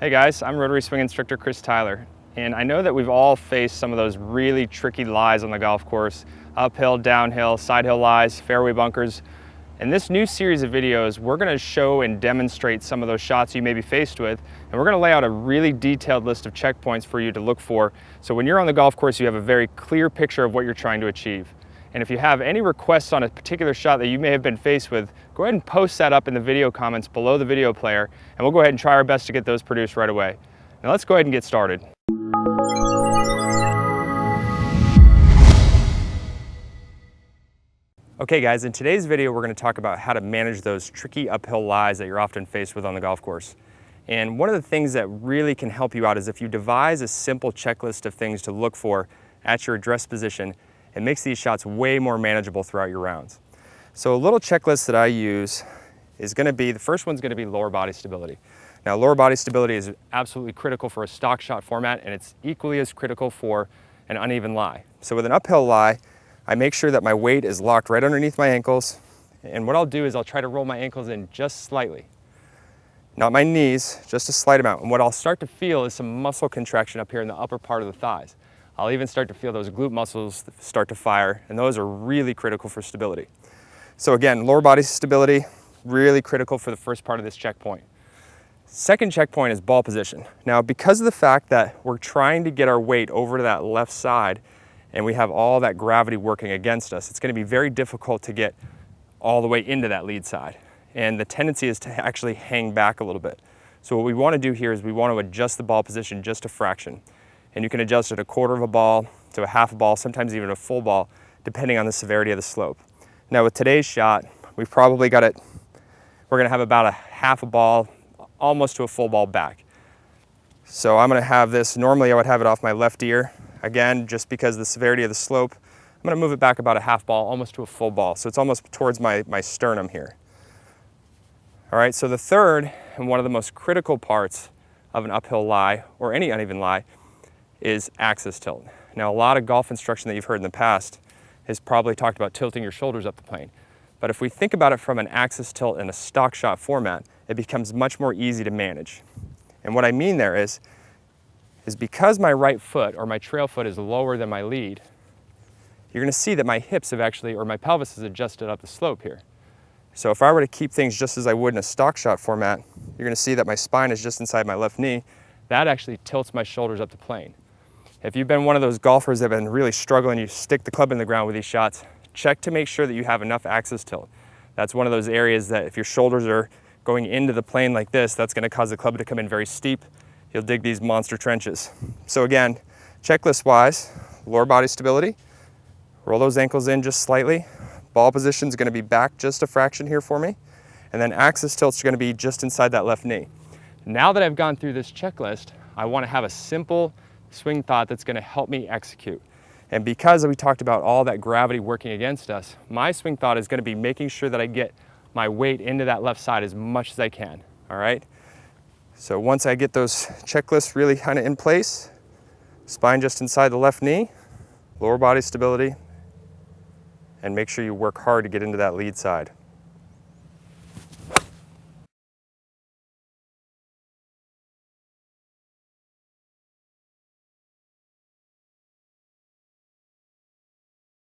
Hey guys, I'm Rotary Swing instructor Chris Tyler, and I know that we've all faced some of those really tricky lies on the golf course: uphill, downhill, side hill lies, fairway bunkers. In this new series of videos, we're going to show and demonstrate some of those shots you may be faced with, and we're going to lay out a really detailed list of checkpoints for you to look for, so when you're on the golf course you have a very clear picture of what you're trying to achieve. And if you have any requests on a particular shot that you may have been faced with, go ahead and post that up in the video comments below the video player, and we'll go ahead and try our best to get those produced right away. Now let's go ahead and get started. Okay guys, in today's video we're going to talk about how to manage those tricky uphill lies that you're often faced with on the golf course. And one of the things that really can help you out is if you devise a simple checklist of things to look for at your address position. It makes these shots way more manageable throughout your rounds. So a little checklist that I use is going to be, the first one's going to be lower body stability. Now lower body stability is absolutely critical for a stock shot format, and it's equally as critical for an uneven lie. So with an uphill lie, I make sure that my weight is locked right underneath my ankles, and what I'll do is I'll try to roll my ankles in just slightly. Not my knees, just a slight amount. And what I'll start to feel is some muscle contraction up here in the upper part of the thighs. I'll even start to feel those glute muscles start to fire, and those are really critical for stability. So again, lower body stability, really critical for the first part of this checkpoint. Second checkpoint is ball position. Now, because of the fact that we're trying to get our weight over to that left side, and we have all that gravity working against us, it's going to be very difficult to get all the way into that lead side. And the tendency is to actually hang back a little bit. So what we want to do here is we want to adjust the ball position just a fraction. And you can adjust it a quarter of a ball to a half a ball, sometimes even a full ball, depending on the severity of the slope. Now with today's shot, we've probably got it, we're gonna have about a half a ball, almost to a full ball back. So I'm gonna have this, normally I would have it off my left ear. Again, just because of the severity of the slope, I'm gonna move it back about a half ball, almost to a full ball. So it's almost towards my sternum here. All right, so the third, and one of the most critical parts of an uphill lie, or any uneven lie, is axis tilt. Now, a lot of golf instruction that you've heard in the past has probably talked about tilting your shoulders up the plane. But if we think about it from an axis tilt in a stock shot format, it becomes much more easy to manage. And what I mean there is because my right foot or my trail foot is lower than my lead, you're gonna see that my hips have actually, or my pelvis has adjusted up the slope here. So if I were to keep things just as I would in a stock shot format, you're gonna see that my spine is just inside my left knee. That actually tilts my shoulders up the plane. If you've been one of those golfers that have been really struggling, you stick the club in the ground with these shots, check to make sure that you have enough axis tilt. That's one of those areas that if your shoulders are going into the plane like this, that's gonna cause the club to come in very steep. You'll dig these monster trenches. So again, checklist wise, lower body stability, roll those ankles in just slightly. Ball position is gonna be back just a fraction here for me. And then axis tilt's gonna be just inside that left knee. Now that I've gone through this checklist, I wanna have a simple swing thought that's going to help me execute. And because we talked about all that gravity working against us, my swing thought is going to be making sure that I get my weight into that left side as much as I can. All right. So once I get those checklists really kind of in place, spine just inside the left knee, lower body stability, and make sure you work hard to get into that lead side.